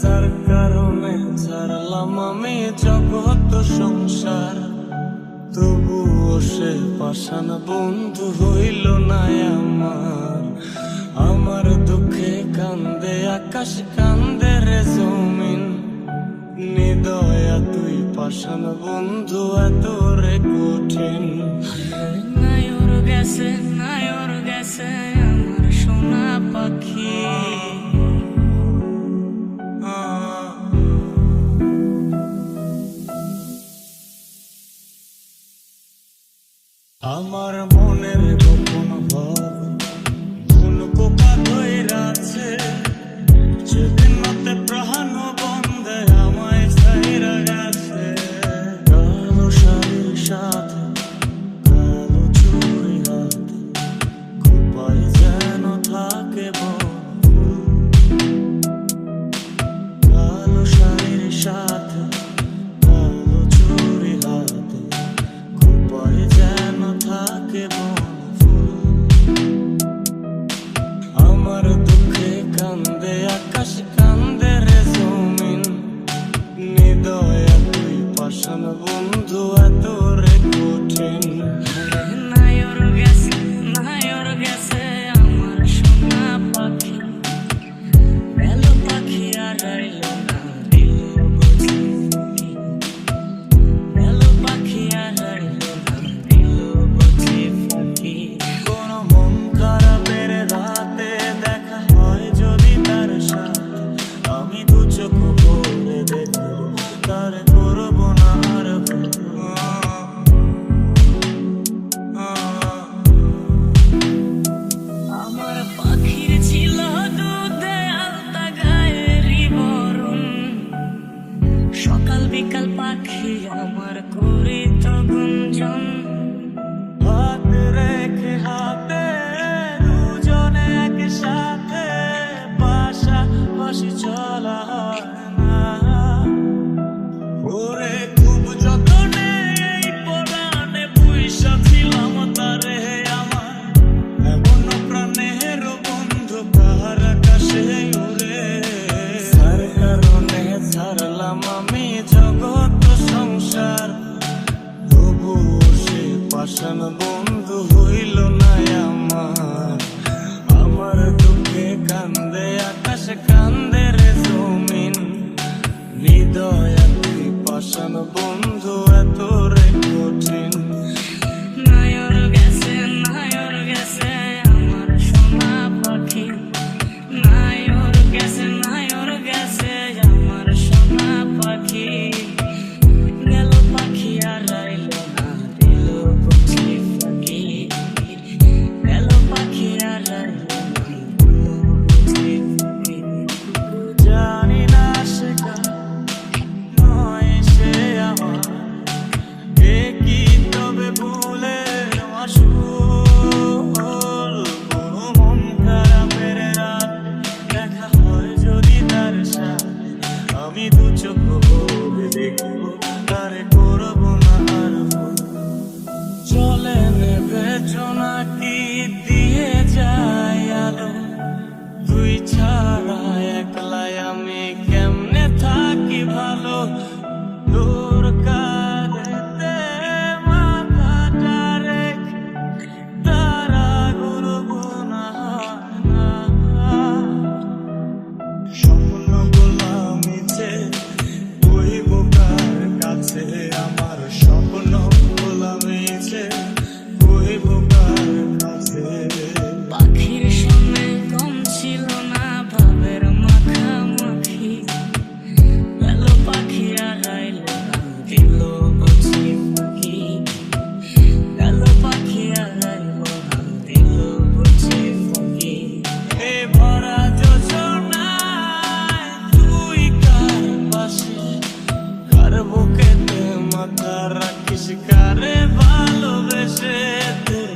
যার কারণে ছাড়লাম আমি জগৎ সংসার, তবুও সে পাষাণ বন্ধু হইল না আমার। আমার দুঃখে কান্দে আকাশ, কান্দে রে জমিন, নিদয়া তুই পাষাণ বন্ধু এত রে কঠিন। নায়র গেছে, নায়র গেছে আমার সোনা পাখি। আমার মনের গোপন ভাব কোন পোকা ধইরাছে, যেদিন মতে প্রাণ বন্ধে আমায় ছাইরা গেছে। কালো শাড়ির সাথে কালো চুড়ি হাতে, খোপায় যেন থাকে বন্ধু। কালো শাড়ির সাথে কালো চুড়ি হাতে, খোপায় যেন থাকে বন্ধু। আমার দুঃখে কান্দে আকাশ, কান্দে রে জমিন, নিদয়া তুই পাষাণ বন্ধু এত রে কঠিন। নায়র গেছে, নায়র গেছে আমার সোনা পাখি। গেল পাখি আর রইল না, দিল বুঝি ফুকি। গেল পাখি আর রইল না, দিল বুঝি ফুকি। কোন মন খারাপের রাতে দেখা হয় যদি তার সাথে, আমি দু চোখ ভরে দেখব তার করব না আর ভুল। আমার পাখির ছিল দুধে আলতা গায়েরই বরণ, সকাল বিকাল পাখি আমার করিত গুঞ্জন। হাত রেখে হাতে দুজনে একসাথে, পাশাপাশি চলা হয় না। ওরে খুব যতনে এই পরাণে পুইসা ছিলাম তারে আমার, এমন প্রাণের বন্ধু কার আকাশে উড়ে। যার কারণে ছাড়লাম আমি জগৎ সংসার, তবুও সে পাষাণ বন্ধু হইল না আমার। আমার দুঃখে কান্দে আকাশ, কান্দে রে জমিন, হৃদয়া তুই পাষাণ বন্ধু এত রে কঠিন। নায়র গেছে, নায়র গেছে আমার সোনা পাখি। নায়র গেছে, নায়র গেছে আমার সোনা পাখি। গেল পাখি আর রইল না, দিল বুঝি ফাঁকি। গেল পাখি আর রইল না, দিল বুঝি ফাঁকি। জানি না সে কার নয় সে আমার, এ কি তবে ভুলে আসল। কোন মন খারাপের রাত দেখা হয় যদি তার সাথে, আমি দু চোখ ভরে দেখব তারে করব না আর ভুল। চলে নেবে জোনাকি দিয়ে যায় আলো, তুই ছাড়া একলাই আমি কেমনে থাকি ভালো। তোর কাঁধেতে মাথাটা রেখে তারা গুরব না। স্বপ্ন গোলাম মিছে কইব কার কাছে, আমার স্বপ্ন গোলাম মিছে কইব কার কাছে। পাখির সঙ্গে কম ছিল না ভাবের মাখামাখি। গেল পাখি আর রইল না, দিল বুঝি ফাঁকি। গেল পাখি আর রইল না, দিল বুঝি ফাঁকি। এ ভরা যোজনায় তুই কার পাশে, কার বুকেতে মাথা রাখিস, কারে ভালোবেসে তোর